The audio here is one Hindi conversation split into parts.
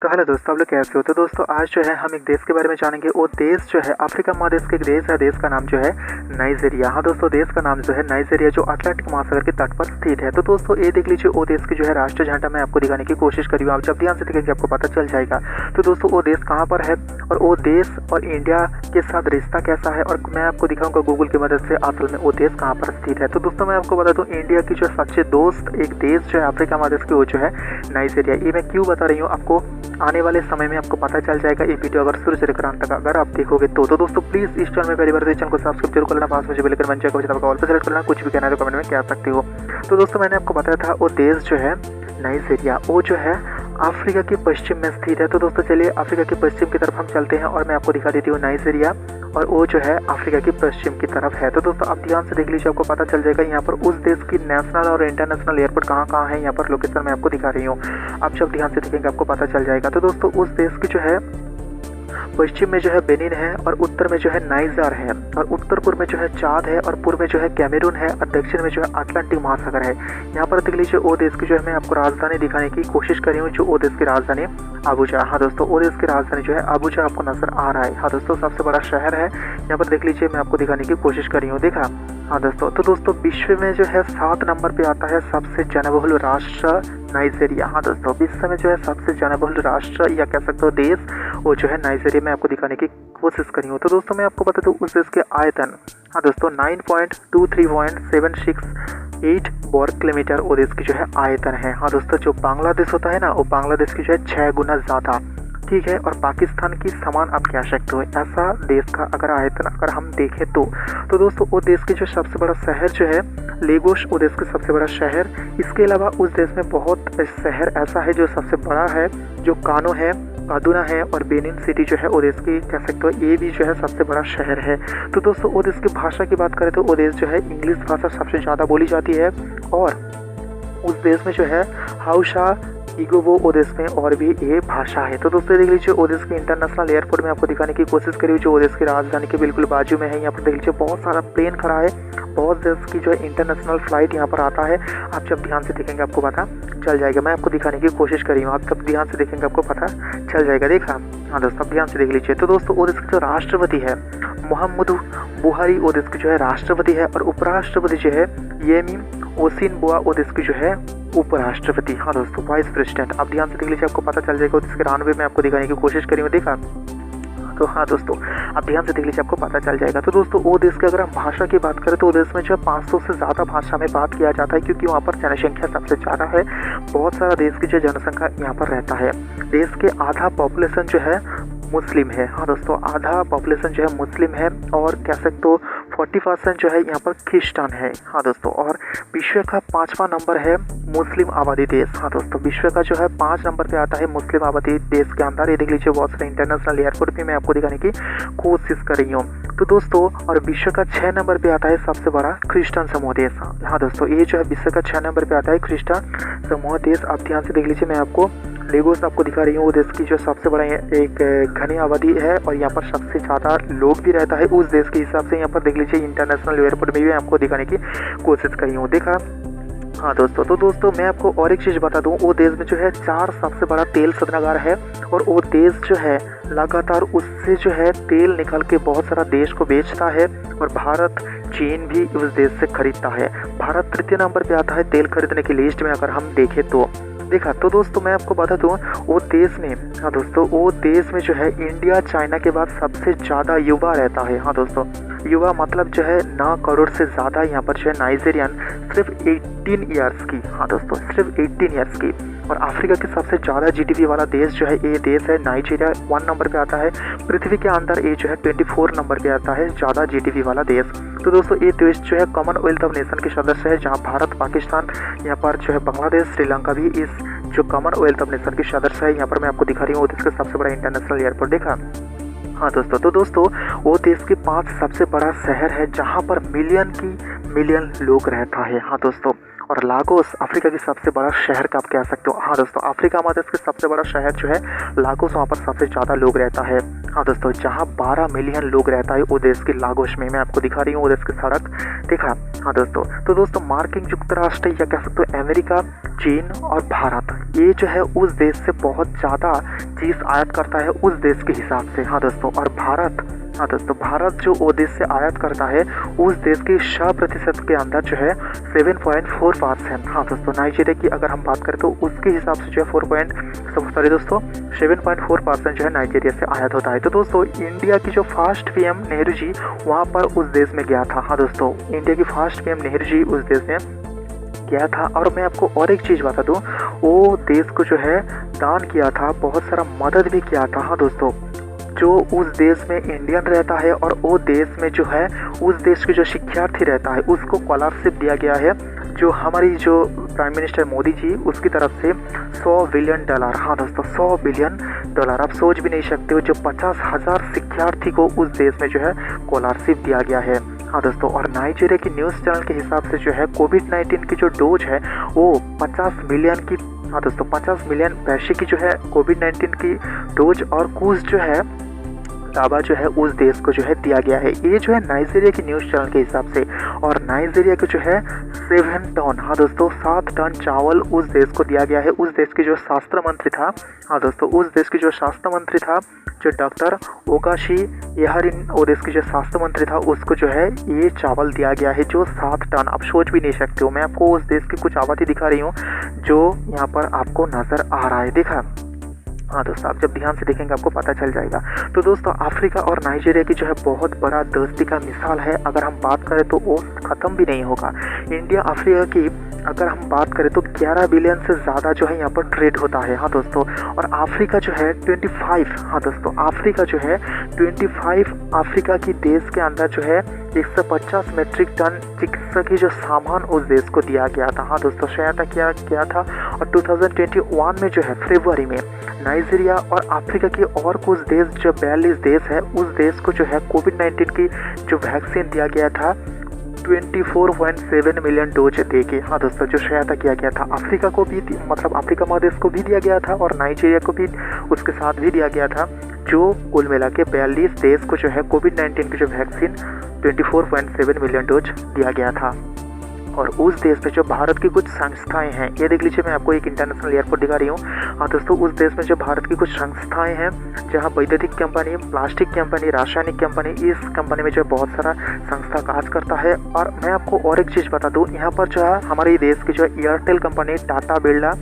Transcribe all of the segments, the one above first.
तो हेलो दोस्तों, आप लोग कैसे हो। तो दोस्तों आज जो है हम एक देश के बारे में जानेंगे। वो देश जो है अफ्रीका महादेश का एक देश है। देश का नाम जो है नाइजीरिया। हाँ दोस्तों, देश का नाम जो है नाइजीरिया, जो अटलांटिक महासागर के तट पर स्थित है। तो दोस्तों ये देख लीजिए, वो देश की जो है राष्ट्रीय झंडा मैं आपको दिखाने की कोशिश करी हूँ। आप जब ध्यान से देखेंगे आपको पता चल जाएगा। तो दोस्तों वो देश कहाँ पर है और वो देश और इंडिया के साथ रिश्ता कैसा है, और मैं आपको दिखाऊंगा गूगल की मदद से असल में वो देश कहाँ पर स्थित है। तो दोस्तों मैं आपको बता दूँ, इंडिया की जो सच्चे दोस्त एक देश जो है अफ्रीका महादेश की, वो जो है नाइजीरिया। ये मैं क्यों बता रही हूँ आपको, आने वाले समय में आपको पता चल जाएगा। ये वीडियो अगर शुरू से लेकर अंत तक अगर आप देखोगे तो दोस्तों प्लीज इस चैनल में पहली बार तो चैनल को सब्सक्राइब जरूर कर लेना। पास में जो बेल आइकन बन जाएगा ऑल पे सेलेक्ट करना। कुछ भी कहना है तो कमेंट में कह सकते हो। तो दोस्तों मैंने आपको बताया था वो देश जो है नाइजीरिया, वो जो है अफ्रीका के पश्चिम में स्थित है। तो दोस्तों चलिए अफ्रीका के पश्चिम की तरफ हम चलते हैं और मैं आपको दिखा देती हूँ नाइजीरिया, और वो जो है अफ्रीका के पश्चिम की तरफ है। तो दोस्तों आप ध्यान से देख लीजिए, आपको पता चल जाएगा यहाँ पर उस देश की नेशनल और इंटरनेशनल एयरपोर्ट कहाँ कहाँ है। यहाँ पर लोकेशन मैं आपको दिखा रही हूँ, आप जब ध्यान से देखेंगे आपको पता चल जाएगा। तो दोस्तों उस देश की जो है पश्चिम में जो है बेनिन है, और उत्तर में जो है नाइजर है, और उत्तर पूर्व में जो है चाद है, और पूर्व में जो है कैमरून है, और दक्षिण में जो है अटलांटिक महासागर है। यहाँ पर देख लीजिए वो देश की जो है मैं आपको राजधानी दिखाने की कोशिश करी हूँ, जो वो देश की राजधानी अबुजा। हाँ दोस्तों वो देश की राजधानी जो है अबुजा आपको नजर आ रहा है। हाँ दोस्तों सबसे बड़ा शहर है। यहाँ पर देख लीजिए मैं आपको दिखाने की कोशिश करी हूँ, देखा। हाँ दोस्तों, तो दोस्तों विश्व में जो है 7 नंबर पे आता है सबसे जनबहुल राष्ट्र नाइजीरिया। हाँ दोस्तों विश्व में जो है सबसे जनबहुल राष्ट्र या कह सकते हो देश, वो जो है नाइजीरिया में आपको दिखाने की कोशिश करी हूँ। तो दोस्तों मैं आपको बता दूँ उस देश के आयतन, हाँ दोस्तों 9.23.768 वर्ग किलोमीटर वो देश की जो है आयतन है। हाँ दोस्तों जो बांग्लादेश होता है ना, वो बांग्लादेश की जो है 6 गुना ज़्यादा, ठीक है, और पाकिस्तान की समान आप कह सकते हो ऐसा देश का अगर आयतन अगर हम देखें तो दोस्तों वो देश की जो सबसे बड़ा शहर जो है लेगोस, वो देश का सबसे बड़ा शहर। इसके अलावा उस देश में बहुत शहर ऐसा है जो सबसे बड़ा है, जो कानो है, कादुना है, और बेनिन सिटी जो है वो देश की कह सकते हो ये भी जो है सबसे बड़ा शहर है। तो दोस्तों वो देश की भाषा की बात करें तो वो देश जो है इंग्लिश भाषा सबसे ज़्यादा बोली जाती है, और उस देश में जो है हाउसा इगोबो वो देश में और भी ये भाषा है। तो दोस्तों देख लीजिए वो देश के इंटरनेशनल एयरपोर्ट में आपको दिखाने की कोशिश करी, जो वो देश की राजधानी के बिल्कुल बाजू में है। यहाँ पर देख लीजिए बहुत सारा प्लेन खड़ा है, बहुत देश की जो है इंटरनेशनल फ्लाइट यहाँ पर आता है। आप जब ध्यान से देखेंगे आपको पता चल जाएगा। मैं आपको दिखाने की कोशिश करी हूँ, आप जब ध्यान से देखेंगे आपको पता चल जाएगा, देखा। हाँ दोस्तों आप ध्यान से देख लीजिए। तो दोस्तों वो देश के जो राष्ट्रपति है मोहम्मद बुहारी वो देश की जो है राष्ट्रपति है, और उपराष्ट्रपति जो है येमी ओसिनबुआ वो देश की जो है उपराष्ट्रपति। हाँ दोस्तों वाइस प्रेसिडेंट। आप ध्यान से देख लीजिए आपको पता चल जाएगा। इसके रनवे में आपको दिखाने की कोशिश करी हूँ, देखा। तो हाँ दोस्तों आप ध्यान से देख लीजिए आपको पता चल जाएगा। तो दोस्तों वो देश की अगर हम भाषा की बात करें तो वो देश में जो है 500 से ज़्यादा भाषा में बात किया जाता है, क्योंकि वहाँ पर जनसंख्या सबसे ज़्यादा है। बहुत सारा देश की जो जनसंख्या यहाँ पर रहता है। देश के आधा पॉपुलेशन जो है मुस्लिम है। हाँ दोस्तों आधा पॉपुलेशन जो है मुस्लिम है, और कह सकते हो 40% जो है यहाँ पर क्रिश्चियन है। हाँ दोस्तों, और विश्व का 5वां नंबर है मुस्लिम आबादी देश। हाँ दोस्तों विश्व का जो है 5 नंबर पे आता है मुस्लिम आबादी देश के अंदर। ये देख लीजिए बहुत सारे इंटरनेशनल एयरपोर्ट भी मैं आपको दिखाने की कोशिश कर रही हूँ। तो दोस्तों और विश्व का 6 नंबर पे आता है सबसे बड़ा क्रिश्चियन समूह देश। हाँ दोस्तों ये जो है विश्व का 6 नंबर पे आता है क्रिश्चियन समूह देश। आप ध्यान से देख लीजिए, मैं आपको लेगोस आपको दिखा रही हूँ। वो देश की जो सबसे बड़ा एक घनी आबादी है, और यहाँ पर सबसे ज़्यादा लोग भी रहता है उस देश के हिसाब से। यहाँ पर देख लीजिए इंटरनेशनल एयरपोर्ट में भी आपको दिखाने की कोशिश करी हूँ, देखा। हाँ दोस्तों, तो दोस्तों मैं आपको और एक चीज़ बता दूँ, वो देश में जो है 4 सबसे बड़ा तेल शोधनागार है, और वो देश जो है लगातार उससे जो है तेल निकाल के बहुत सारा देश को बेचता है, और भारत चीन भी उस देश से खरीदता है। भारत 3 नंबर पे आता है तेल खरीदने की लिस्ट में अगर हम देखें तो, देखा। तो दोस्तों मैं आपको बता दूँ वो देश में, हाँ दोस्तों वो देश में जो है इंडिया चाइना के बाद सबसे ज़्यादा युवा रहता है। हाँ दोस्तों युवा मतलब जो है 9 करोड़ से ज़्यादा यहाँ पर जो है नाइजीरियन सिर्फ 18 ईयर्स की। हाँ दोस्तों सिर्फ 18 ईयर्स की। और अफ्रीका के सबसे ज़्यादा जीडीपी वाला देश जो है ये देश है नाइजीरिया, 1 नंबर पे आता है। पृथ्वी के अंदर ये जो है 24 नंबर पे आता है ज़्यादा जीडीपी वाला देश। तो दोस्तों ये देश जो है कॉमनवेल्थ ऑफ नेशन के सदस्य है, जहाँ भारत, पाकिस्तान, यहाँ पर जो है बांग्लादेश, श्रीलंका भी इस जो कॉमनवेल्थ ऑफ नेशन के सदस्य है। यहाँ पर मैं आपको दिखा रही हूँ वो देश का सबसे बड़ा इंटरनेशनल एयरपोर्ट, देखा। हाँ दोस्तों, तो दोस्तों वो देश के 5 सबसे बड़ा शहर है जहाँ पर मिलियन लोग रहता है। हाँ दोस्तों, और लागोस अफ्रीका की सबसे बड़ा शहर का आप कह सकते हो। हाँ दोस्तों अफ्रीका महादेश के सबसे बड़ा शहर जो है लागोस, वहाँ पर सबसे ज़्यादा लोग रहता है। हाँ दोस्तों, जहाँ 12 मिलियन लोग रहता है वो देश की लागोश में, मैं आपको दिखा रही हूँ वो देश की सड़क, देखा। हाँ दोस्तों, तो दोस्तों मार्किंग युक्त राष्ट्र या कह सकते हो अमेरिका, चीन और भारत, ये जो है उस देश से बहुत ज़्यादा चीज़ आयात करता है उस देश के हिसाब से। हाँ दोस्तों, और भारत, हाँ दोस्तों, भारत जो वो देश से आयात करता है उस देश की 100% के अंदर जो है 7.4%। हाँ दोस्तों, नाइजीरिया की अगर हम बात करें तो उसके हिसाब से जो है 7.4% जो है नाइजीरिया से आयात होता है। तो दोस्तों इंडिया की जो फर्स्ट पीएम नेहरू जी वहाँ पर उस देश में गया था। हाँ दोस्तों, इंडिया की फर्स्ट पीएम नेहरू जी उस देश में गया था। और मैं आपको और एक चीज़ बता दूं, वो देश को जो है दान किया था, बहुत सारा मदद भी किया था। हाँ दोस्तों, जो उस देश में इंडियन रहता है और वो देश में जो है उस देश के जो शिक्षार्थी रहता है उसको स्कॉलरशिप दिया गया है, जो हमारी जो प्राइम मिनिस्टर मोदी जी उसकी तरफ से $100 बिलियन। हाँ दोस्तों, $100 बिलियन आप सोच भी नहीं सकते हो, जो 50,000 शिक्षार्थी को उस देश में जो है स्कॉलरशिप दिया गया है। हाँ दोस्तों, और नाइजीरिया की न्यूज़ चैनल के हिसाब से जो है कोविड-19 की जो डोज है वो 50 मिलियन की, हाँ दोस्तों 50 मिलियन पैसे की जो है कोविड-19 की डोज और कुछ जो है दावा जो है उस देश को जो है दिया गया है। ये जो है नाइजीरिया की न्यूज़ चैनल के हिसाब से। और नाइजीरिया को जो है 7 टन, हाँ दोस्तों 7 टन चावल उस देश को दिया गया है। उस देश की जो शास्त्र मंत्री था, हाँ दोस्तों उस देश की जो शास्त्र मंत्री था जो डॉक्टर ओगाशी याहरिन, वो देश की जो स्वास्थ्य मंत्री था उसको जो है ये चावल दिया गया है जो 7 टन। आप सोच भी नहीं सकते हो। मैं आपको उस देश की कुछ आबादी दिखा रही हूँ जो यहाँ पर आपको नज़र आ रहा है, देखा। हाँ दोस्तों, आप जब ध्यान से देखेंगे आपको पता चल जाएगा। तो दोस्तों अफ्रीका और नाइजीरिया की जो है बहुत बड़ा दोस्ती का मिसाल है। अगर हम बात करें तो वो ख़त्म भी नहीं होगा। इंडिया अफ्रीका की अगर हम बात करें तो 11 बिलियन से ज़्यादा जो है यहाँ पर ट्रेड होता है। हाँ दोस्तों, और अफ्रीका जो है 25, हाँ दोस्तों अफ्रीका जो है 25, अफ्रीका की देश के अंदर जो है 150 मीट्रिक टन चिकित्सा की जो सामान उस देश को दिया गया था। हाँ दोस्तों, सहायता किया गया था। और 2021 में जो है फरवरी में नाइजीरिया और अफ्रीका की और कुछ देश जो 42 देश है उस देश को जो है कोविड-19 की जो वैक्सीन दिया गया था 24.7 मिलियन डोज दे के। हाँ दोस्तों, जो सहायता किया गया था अफ्रीका को भी, मतलब अफ्रीका महादेश को भी दिया गया था और नाइजीरिया को भी उसके साथ भी दिया गया था, जो कुल मिला के 42 देश को जो है कोविड-19 की जो वैक्सीन 24.7 मिलियन डोज दिया गया था। और उस देश में जो भारत की कुछ संस्थाएं हैं, ये देख लीजिए, मैं आपको एक इंटरनेशनल एयरपोर्ट दिखा रही हूँ। हाँ दोस्तों, उस देश में जो भारत की कुछ संस्थाएं हैं जहाँ वैद्युतिक कंपनी, प्लास्टिक कंपनी, रासायनिक कंपनी, इस कंपनी में जो बहुत सारा संस्था काज करता है। और मैं आपको और एक चीज़ बता दूँ, यहाँ पर जो है हमारे देश की जो Airtel company, Tata Birla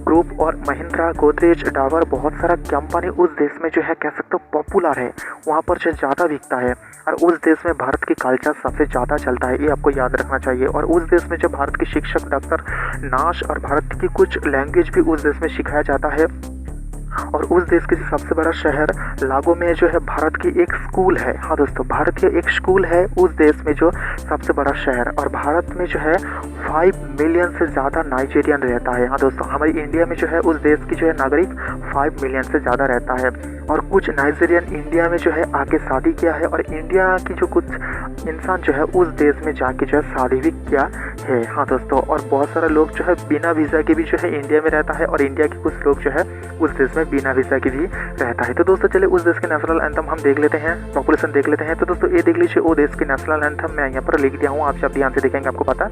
group और महिंद्रा, गोदरेज, डाबर, बहुत सारा कंपनी उस देश में जो है कह सकते हो पॉपुलर है, वहाँ पर जो ज़्यादा बिकता है। और उस देश में भारत की कल्चर सबसे ज़्यादा चलता है, ये आपको याद रखना चाहिए। और उस देश में जो भारत की शिक्षक डॉक्टर नाश और भारत की कुछ लैंग्वेज भी उस देश में सिखाया जाता है। और उस देश के सबसे बड़ा शहर लागो में जो है भारत की एक स्कूल है। हाँ दोस्तों, भारत की एक स्कूल है उस देश में जो सबसे बड़ा शहर। और भारत में जो है 5 मिलियन से ज़्यादा नाइजीरियन रहता है। हाँ दोस्तों, हमारी इंडिया में जो है उस देश की जो है नागरिक 5 मिलियन से ज़्यादा रहता है। और कुछ नाइजीरियन इंडिया में जो है आके शादी किया है और इंडिया की जो कुछ इंसान जो है उस देश में जाके जो है शादी भी किया है। हाँ दोस्तों, और बहुत सारे लोग जो है बिना वीज़ा के भी जो है इंडिया में रहता है और इंडिया के कुछ लोग जो है उस देश में बिना वीज़ा की भी रहता है। तो दोस्तों चलिए उस देश के नेशनल एंथम हम देख लेते हैं, पॉपुलेशन देख लेते हैं। तो दोस्तों ये देख लीजिए, वो देश के नेशनल एंथम मैं यहाँ पर लिख दिया हूँ, आप जब ध्यान से देखेंगे आपको पता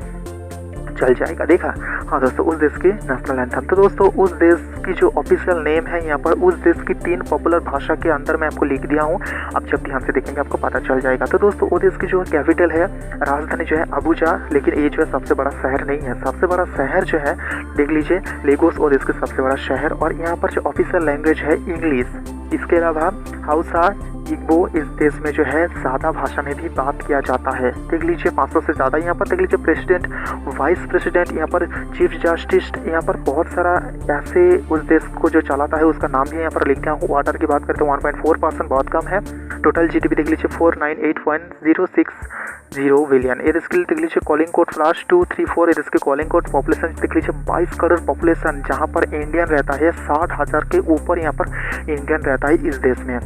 चल जाएगा, देखा। हाँ दोस्तों, उस देश की नेशनल एंथम। तो दोस्तों उस देश की जो ऑफिशियल नेम है यहाँ पर उस देश की 3 पॉपुलर भाषा के अंदर मैं आपको लिख दिया हूँ, आप जब ध्यान से देखेंगे आपको पता चल जाएगा। तो दोस्तों वो देश की जो कैपिटल है, राजधानी जो है अबुजा, लेकिन ये जो है सबसे बड़ा शहर नहीं है। सबसे बड़ा शहर जो है देख लीजिए लेगोस, वो देश का सबसे बड़ा शहर। और यहाँ पर जो ऑफिशियल लैंग्वेज है इंग्लिश, इसके अलावा हाउसा, इग्बो इस देश में जो है सादा भाषा में भी बात किया जाता है। देख लीजिए 500 से ज़्यादा यहाँ पर देख लीजिए प्रेसिडेंट, वाइस प्रेसिडेंट, यहाँ पर चीफ जस्टिस, यहाँ पर बहुत सारा ऐसे उस देश को जो चलाता है उसका नाम भी यहाँ पर लिख दिया हूँ। वाटर की बात करते हैं 1.4% बहुत कम है। टोटल जीडीपी देख लीजिए 498.060 बिलियन। ये देश के लिए देख लीजिए कॉलिंग कोड /234, ये देश के कॉलिंग कोड पॉपुलेशन देख लीजिए 22 करोड़ पॉपुलेशन, जहाँ पर इंडियन रहता है 60,000 के ऊपर यहाँ पर इंडियन रहता है इस देश में।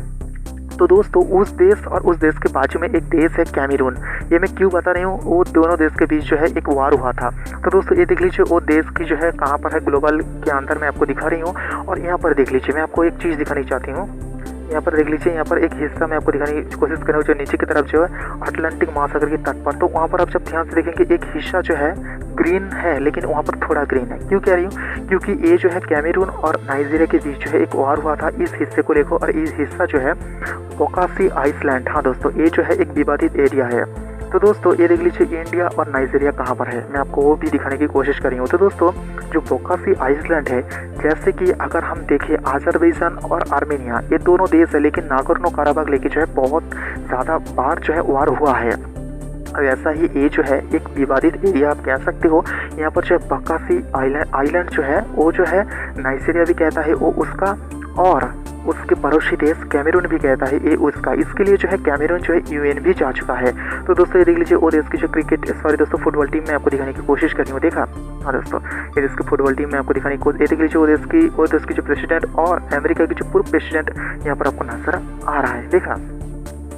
तो दोस्तों उस देश और उस देश के बाजू में एक देश है कैमरून। ये मैं क्यों बता रही हूँ, वो दोनों देश के बीच जो है एक वार हुआ था। तो दोस्तों ये देख लीजिए वो देश की जो है कहाँ पर है, ग्लोबल के अंदर मैं आपको दिखा रही हूँ। और यहाँ पर देख लीजिए, मैं आपको एक चीज़ दिखानी चाहती हूँ, यहाँ पर देख लीजिए, यहाँ पर एक हिस्सा मैं आपको दिखाने की कोशिश कर रहा हूँ जो नीचे की तरफ जो है अटलांटिक महासागर के तट पर। तो वहाँ पर आप जब ध्यान से देखेंगे एक हिस्सा जो है ग्रीन है, लेकिन वहाँ पर थोड़ा ग्रीन है। क्यों कह रही हूँ? क्योंकि ये जो है कैमरून और नाइजीरिया के बीच जो है एक वार हुआ था इस हिस्से को लेकर, और इस हिस्सा जो है बोकासी आइसलैंड, हाँ दोस्तों ये जो है एक विवादित एरिया है। तो दोस्तों ये देख लीजिए इंडिया और नाइजीरिया कहाँ पर है, मैं आपको वो भी दिखाने की कोशिश कर रही हूँ। तो दोस्तों जो बोकासी आइसलैंड है, जैसे कि अगर हम देखें अजरबैजान और आर्मेनिया ये दोनों देश है, लेकिन नागोर्नो काराबाग लेके जो है बहुत ज़्यादा बार जो है वार हुआ है। और ऐसा ही ये जो है एक विवादित एरिया आप कह सकते हो। यहाँ पर जो है बोकासी आइलैंड जो है वो जो है नाइजीरिया भी कहता है वो उसका, और उसके पड़ोसी देश कैमरून भी कहता है ये उसका। इसके लिए जो है कैमरून जो है यूएन भी जा चुका है। तो दोस्तों ये देख लीजिए वो देश की जो फुटबॉल टीम में आपको दिखाने की कोशिश कर रही हूँ। देखा, हाँ दोस्तों ये देश की फुटबॉल टीम में आपको दिखाने की, ये देख लीजिए वो देश की जो प्रेसिडेंट और अमेरिका की जो पूर्व प्रेसिडेंट यहाँ पर आपको नजर आ रहा है। देखा,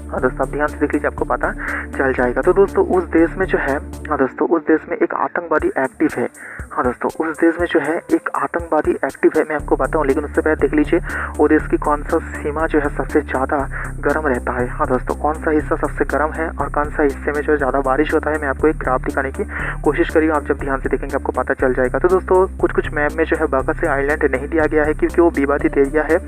हाँ दोस्तों आप ध्यान से देख लीजिए आपको पता चल जाएगा। तो दोस्तों उस देश में जो है, हाँ दोस्तों उस देश में एक आतंकवादी एक्टिव है। हाँ दोस्तों उस देश में जो है एक आतंकवादी एक्टिव है, मैं आपको बताऊँ, लेकिन उससे पहले देख लीजिए वो देश की कौन सा सीमा जो है सबसे ज़्यादा गर्म रहता है। हाँ दोस्तों कौन सा हिस्सा सबसे गर्म है और कौन सा हिस्से में जो है ज़्यादा बारिश होता है, मैं आपको एक ग्राफ दिखाने की कोशिश करी हूँ। आप जब ध्यान से देखेंगे आपको पता चल जाएगा। तो दोस्तों कुछ मैप में जो है बोकासी आइलैंड नहीं दिया गया है क्योंकि वो विवादित एरिया है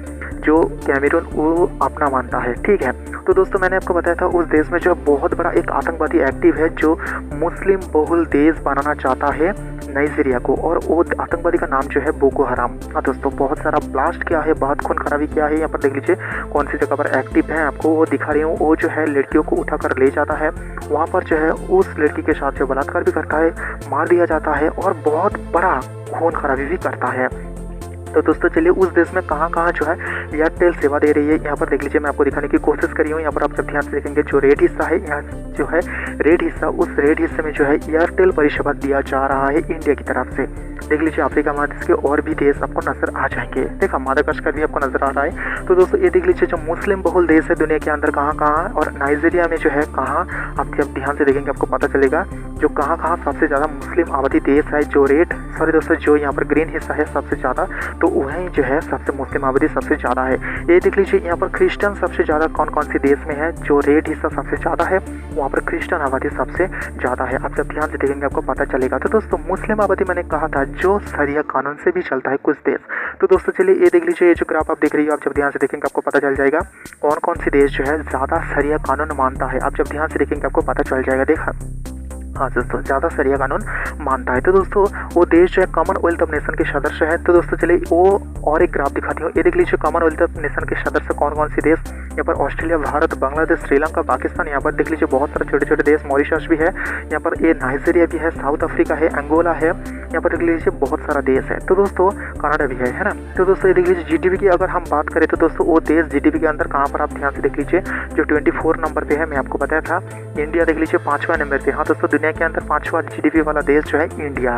जो कैमरून वो अपना मानता है। ठीक है, तो दोस्तों मैंने आपको बताया था उस देश में जो बहुत बड़ा एक आतंकवादी एक्टिव है जो मुस्लिम बहुल देश बनाना चाहता है नाइजीरिया को, और वो आतंकवादी का नाम जो है बोको हराम। हाँ दोस्तों बहुत सारा ब्लास्ट किया है, बहुत खून खराबी किया है। यहाँ पर देख लीजिए कौन सी जगह पर एक्टिव है, आपको वो दिखा रही हूँ। वो जो है लड़कियों को उठाकर ले जाता है, वहाँ पर जो है उस लड़की के साथ जो बलात्कार भी करता है, मार दिया जाता है और बहुत बड़ा खून खराबी भी करता है। तो दोस्तों चलिए उस देश में कहाँ कहाँ जो है एयरटेल सेवा दे रही है, यहाँ पर देख लीजिए मैं आपको दिखाने की कोशिश करी हूँ। यहाँ पर आप जब ध्यान से देखेंगे जो रेड हिस्सा है, यहाँ जो है रेड हिस्सा, उस रेड हिस्से में जो है एयरटेल परिषेवा दिया जा रहा है इंडिया की तरफ से। देख लीजिए अफ्रीका महादेश के और भी देश आपको नजर आ जाएंगे। देखा मादागास्कर भी आपको नजर आ रहा है। तो दोस्तों ये देख लीजिए जो मुस्लिम बहुल देश है दुनिया के अंदर कहाँ कहाँ, और नाइजीरिया में जो है कहाँ, आप जब ध्यान से देखेंगे आपको पता चलेगा जो कहाँ कहाँ सबसे ज़्यादा मुस्लिम आबादी देश है। जो दोस्तों जो यहाँ पर ग्रीन हिस्सा है सबसे ज़्यादा, तो वहीं जो है सबसे मुस्लिम आबादी सबसे ज़्यादा है। ये देख लीजिए यहाँ पर क्रिश्चियन सबसे ज़्यादा कौन कौन से देश में है, जो रेड हिस्सा सबसे ज़्यादा है वहाँ पर क्रिश्चियन आबादी सबसे ज़्यादा है। आप जब ध्यान से देखेंगे आपको पता चलेगा। तो दोस्तों मुस्लिम आबादी मैंने कहा था जो शरिया कानून से भी चलता है कुछ देश। तो दोस्तों चलिए ये देख लीजिए, ये जो ग्राफ आप देख रही हो, आप जब ध्यान से देखेंगे आपको पता चल जाएगा कौन कौन से देश जो है ज़्यादा शरिया कानून मानता है। आप जब ध्यान से देखेंगे आपको पता चल जाएगा। देखा, हाँ दोस्तों ज़्यादा शरिया कानून मानता है। तो दोस्तों वो देश जो है कॉमनवेल्थ ऑफ नेशन के सदस्य है। तो दोस्तों चलिए वो और एक ग्राफ दिखाती हूँ। ये देख लीजिए कॉमनवेल्थ ऑफ नेशन के सदस्य कौन कौन से देश, यहाँ पर ऑस्ट्रेलिया, भारत, बांग्लादेश, श्रीलंका, पाकिस्तान, यहाँ पर देख लीजिए बहुत सारे छोटे छोटे देश, मॉरिशस भी है, यहाँ पर ये नाइजीरिया भी है, साउथ अफ्रीका है, अंगोला है, यहाँ पर देख लीजिए बहुत सारा देश है। तो दोस्तों कनाडा भी है ना। तो दोस्तों ये देख लीजिए जीडीपी की अगर हम बात करें तो दोस्तों वो देश जीडीपी के अंदर कहाँ पर, आप ध्यान से देख लीजिए जो 24 नंबर पे है, मैं आपको बताया था। इंडिया देख लीजिए 5वां नंबर पे। हाँ दोस्तों दुनिया के अंदर 5वां जीडीपी वाला देश जो है इंडिया।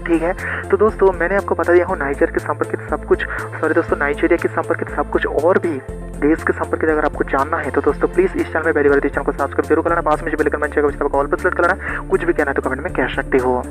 ठीक है, तो दोस्तों मैंने आपको बता दिया हूँ नाइजर के संपर्कित सब कुछ, नाइजीरिया के संपर्कित सब कुछ, और भी देश के संपर्कित अगर आपको जानना है तो दोस्तों प्लीज़ इस चैनल में पहली बार चैनल को सब्सक्राइब जरूर करना, पास में जो बेल आइकन बन जाएगा उस पर ऑल पर सेलेक्ट करना। कुछ भी कहना है तो कमेंट में कह सकते हो।